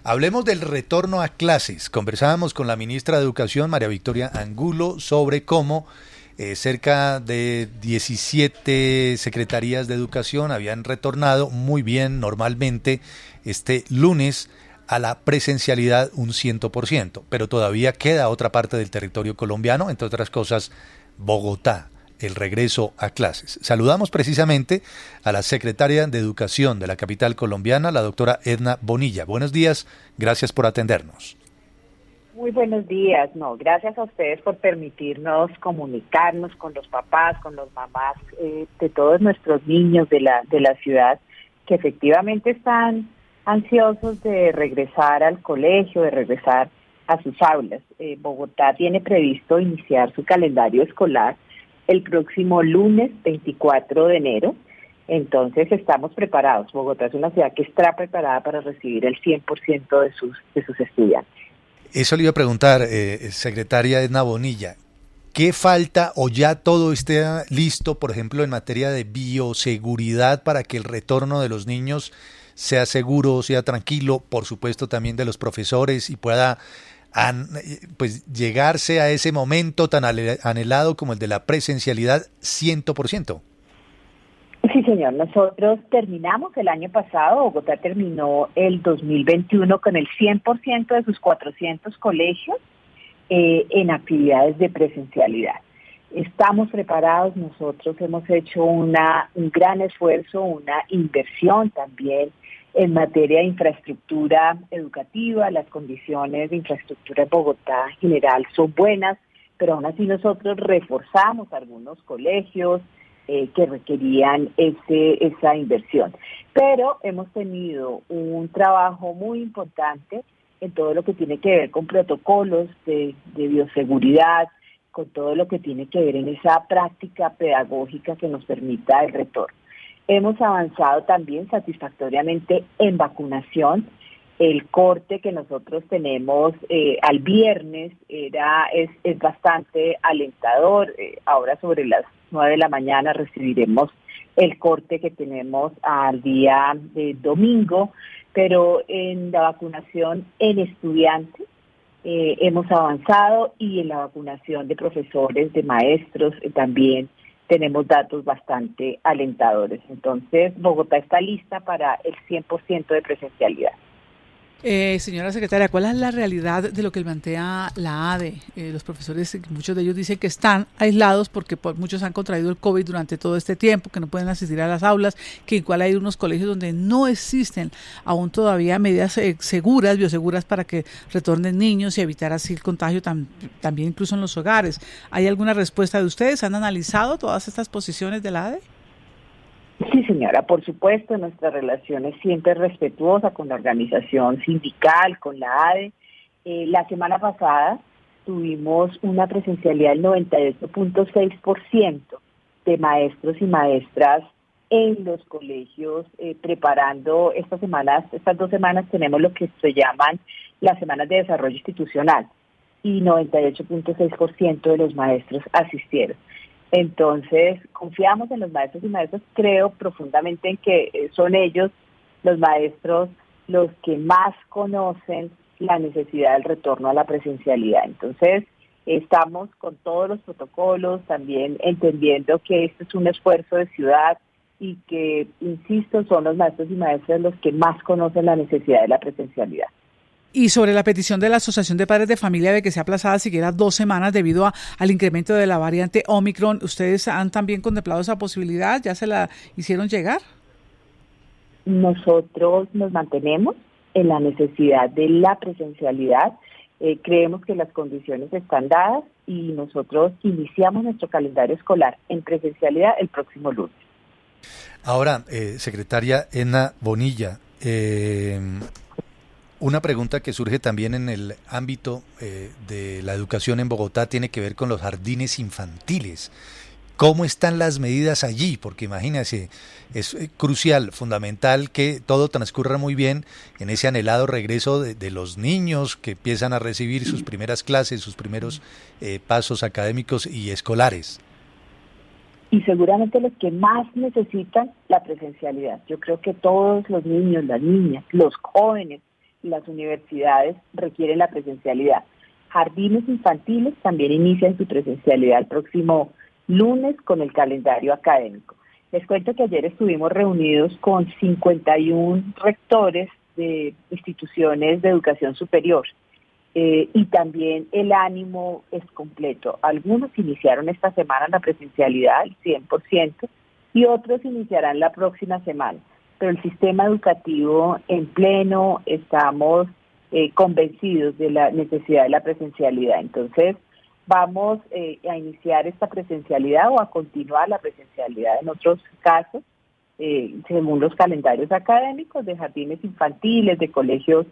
Hablemos del retorno a clases. Conversábamos con la ministra de Educación, María Victoria Angulo, sobre cómo cerca de 17 secretarías de educación habían retornado muy bien, normalmente, este lunes a la presencialidad un 100%, pero todavía queda otra parte del territorio colombiano, entre otras cosas, Bogotá, el regreso a clases. Saludamos precisamente a la secretaria de Educación de la capital colombiana, la doctora Edna Bonilla. Buenos días, gracias por atendernos. Muy buenos días, gracias a ustedes por permitirnos comunicarnos con los papás, con los mamás de todos nuestros niños de la ciudad, que efectivamente están ansiosos de regresar al colegio, de regresar a sus aulas. Bogotá tiene previsto iniciar su calendario escolar el próximo lunes 24 de enero, entonces estamos preparados. Bogotá es una ciudad que está preparada para recibir el 100% de sus estudiantes. Eso le iba a preguntar, secretaria Edna Bonilla, ¿qué falta o ya todo esté listo, por ejemplo, en materia de bioseguridad para que el retorno de los niños sea seguro, sea tranquilo, por supuesto también de los profesores y pueda pues llegarse a ese momento tan anhelado como el de la presencialidad 100%? Sí, señor. Nosotros terminamos el año pasado, Bogotá terminó el 2021 con el 100% de sus 400 colegios en actividades de presencialidad. Estamos preparados, nosotros hemos hecho un gran esfuerzo, una inversión también en materia de infraestructura educativa. Las condiciones de infraestructura en Bogotá en general son buenas, pero aún así nosotros reforzamos algunos colegios que requerían esa inversión. Pero hemos tenido un trabajo muy importante en todo lo que tiene que ver con protocolos de bioseguridad, con todo lo que tiene que ver en esa práctica pedagógica que nos permita el retorno. Hemos avanzado también satisfactoriamente en vacunación. El corte que nosotros tenemos al viernes es bastante alentador. Ahora sobre las 9 de la mañana recibiremos el corte que tenemos al día de domingo, pero en la vacunación en estudiantes hemos avanzado, y en la vacunación de profesores, de maestros también tenemos datos bastante alentadores. Entonces, Bogotá está lista para el 100% de presencialidad. Señora secretaria, ¿cuál es la realidad de lo que plantea la ADE? Los profesores, muchos de ellos dicen que están aislados porque muchos han contraído el COVID durante todo este tiempo, que no pueden asistir a las aulas, que igual hay unos colegios donde no existen aún todavía medidas seguras, bioseguras, para que retornen niños y evitar así el contagio también incluso en los hogares. ¿Hay alguna respuesta de ustedes? ¿Han analizado todas estas posiciones de la ADE? Sí, señora, por supuesto, nuestra relación es siempre respetuosa con la organización sindical, con la ADE. La semana pasada tuvimos una presencialidad del 98.6% de maestros y maestras en los colegios, preparando estas 2 semanas tenemos lo que se llaman las semanas de desarrollo institucional, y 98.6% de los maestros asistieron. Entonces, confiamos en los maestros y maestras. Creo profundamente en que son ellos, los maestros, los que más conocen la necesidad del retorno a la presencialidad. Entonces, estamos con todos los protocolos, también entendiendo que este es un esfuerzo de ciudad y que, insisto, son los maestros y maestras los que más conocen la necesidad de la presencialidad. Y sobre la petición de la Asociación de Padres de Familia de que sea aplazada siquiera 2 semanas debido al incremento de la variante Omicron, ¿ustedes han también contemplado esa posibilidad? ¿Ya se la hicieron llegar? Nosotros nos mantenemos en la necesidad de la presencialidad. Creemos que las condiciones están dadas y nosotros iniciamos nuestro calendario escolar en presencialidad el próximo lunes. Ahora, secretaria Edna Bonilla, una pregunta que surge también en el ámbito de la educación en Bogotá tiene que ver con los jardines infantiles. ¿Cómo están las medidas allí? Porque imagínense, es crucial, fundamental que todo transcurra muy bien en ese anhelado regreso de los niños que empiezan a recibir sus primeras clases, sus primeros pasos académicos y escolares. Y seguramente los que más necesitan la presencialidad. Yo creo que todos los niños, las niñas, los jóvenes las universidades requieren la presencialidad. Jardines infantiles también inician su presencialidad el próximo lunes con el calendario académico. Les cuento que ayer estuvimos reunidos con 51 rectores de instituciones de educación superior y también el ánimo es completo. Algunos iniciaron esta semana la presencialidad al 100% y otros iniciarán la próxima semana. Pero el sistema educativo en pleno, estamos convencidos de la necesidad de la presencialidad. Entonces, vamos a iniciar esta presencialidad o a continuar la presencialidad en otros casos, según los calendarios académicos de jardines infantiles, de colegios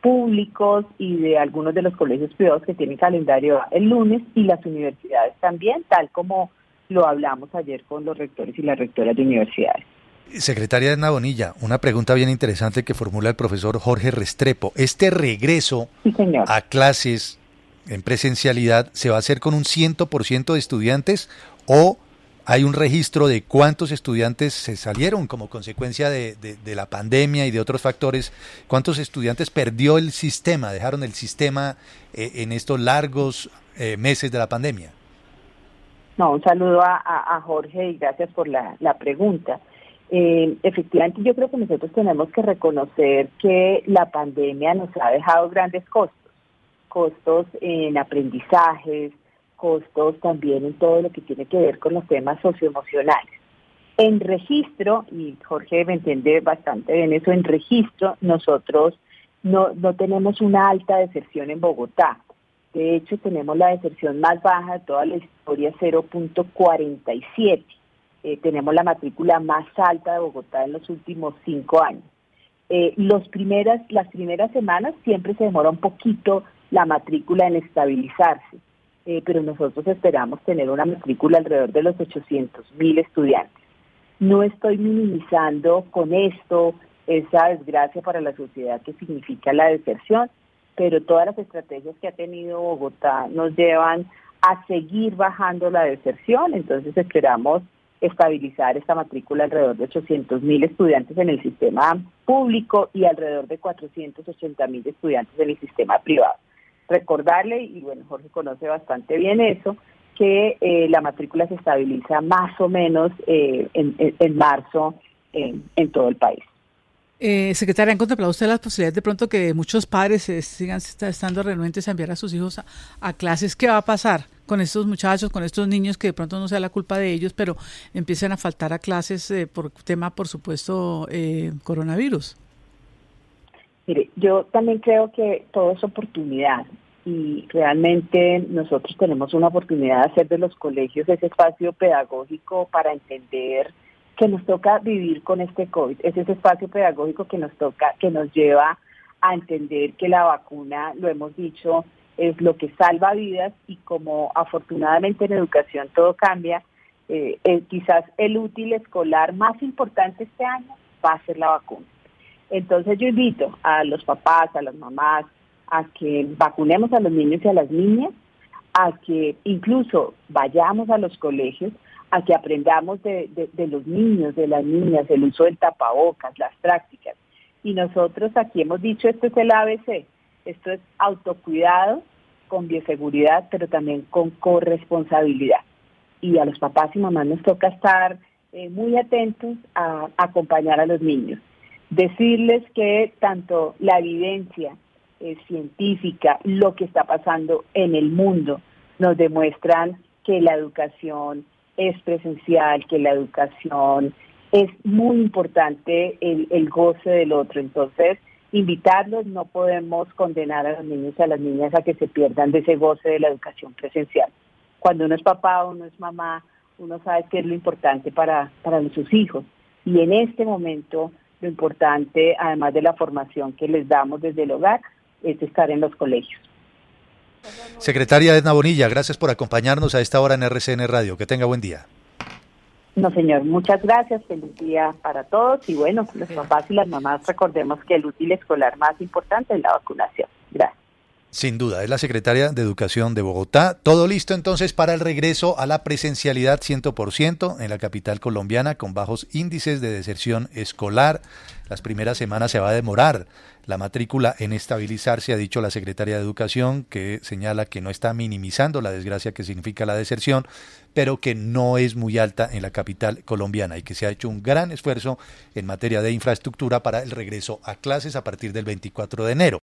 públicos y de algunos de los colegios privados que tienen calendario el lunes, y las universidades también, tal como lo hablamos ayer con los rectores y las rectoras de universidades. Secretaria Edna Bonilla, una pregunta bien interesante que formula el profesor Jorge Restrepo. ¿Este regreso a clases en presencialidad se va a hacer con un 100% de estudiantes o hay un registro de cuántos estudiantes se salieron como consecuencia de la pandemia y de otros factores? ¿Cuántos estudiantes perdió el sistema, dejaron el sistema en estos largos meses de la pandemia? No, un saludo a Jorge y gracias por la pregunta. Efectivamente, yo creo que nosotros tenemos que reconocer que la pandemia nos ha dejado grandes costos en aprendizajes, costos también en todo lo que tiene que ver con los temas socioemocionales. En registro, y Jorge me entiende bastante bien eso, en registro nosotros no tenemos una alta deserción en Bogotá. De hecho, tenemos la deserción más baja de toda la historia, 0.47. Tenemos la matrícula más alta de Bogotá en los últimos 5 años. Las primeras semanas siempre se demora un poquito la matrícula en estabilizarse, pero nosotros esperamos tener una matrícula alrededor de los 800,000 estudiantes. No estoy minimizando con esto esa desgracia para la sociedad que significa la deserción, pero todas las estrategias que ha tenido Bogotá nos llevan a seguir bajando la deserción, entonces esperamos estabilizar esta matrícula alrededor de 800,000 estudiantes en el sistema público y alrededor de 480,000 estudiantes en el sistema privado. Recordarle, y bueno, Jorge conoce bastante bien eso, que la matrícula se estabiliza más o menos en marzo en todo el país. Secretaria, ¿han contemplado usted las posibilidades de pronto que muchos padres sigan estando renuentes a enviar a sus hijos a clases? ¿Qué va a pasar con estos muchachos, con estos niños que de pronto no sea la culpa de ellos, pero empiezan a faltar a clases por tema, por supuesto, coronavirus? Mire, yo también creo que todo es oportunidad y realmente nosotros tenemos una oportunidad de hacer de los colegios ese espacio pedagógico para entender que nos toca vivir con este COVID. Es ese espacio pedagógico que nos lleva a entender que la vacuna, lo hemos dicho, es lo que salva vidas y como afortunadamente en educación todo cambia, quizás el útil escolar más importante este año va a ser la vacuna. Entonces yo invito a los papás, a las mamás, a que vacunemos a los niños y a las niñas, a que incluso vayamos a los colegios, a que aprendamos de los niños, de las niñas, el uso del tapabocas, las prácticas. Y nosotros aquí hemos dicho, esto es el ABC, esto es autocuidado, con bioseguridad, pero también con corresponsabilidad. Y a los papás y mamás nos toca estar muy atentos a acompañar a los niños. Decirles que tanto la evidencia científica, lo que está pasando en el mundo, nos demuestran que la educación es presencial, que la educación es muy importante, el goce del otro. Entonces, invitarlos, no podemos condenar a los niños y a las niñas a que se pierdan de ese goce de la educación presencial. Cuando uno es papá o uno es mamá, uno sabe qué es lo importante para sus hijos. Y en este momento, lo importante, además de la formación que les damos desde el hogar, es estar en los colegios. Secretaria Edna Bonilla, gracias por acompañarnos a esta hora en RCN Radio. Que tenga buen día. No, señor, muchas gracias. Feliz día para todos. Y bueno, los papás y las mamás recordemos que el útil escolar más importante es la vacunación. Gracias. Sin duda, es la secretaria de Educación de Bogotá. Todo listo entonces para el regreso a la presencialidad 100% en la capital colombiana con bajos índices de deserción escolar. Las primeras semanas se va a demorar la matrícula en estabilizarse, ha dicho la secretaria de Educación, que señala que no está minimizando la desgracia que significa la deserción, pero que no es muy alta en la capital colombiana y que se ha hecho un gran esfuerzo en materia de infraestructura para el regreso a clases a partir del 24 de enero.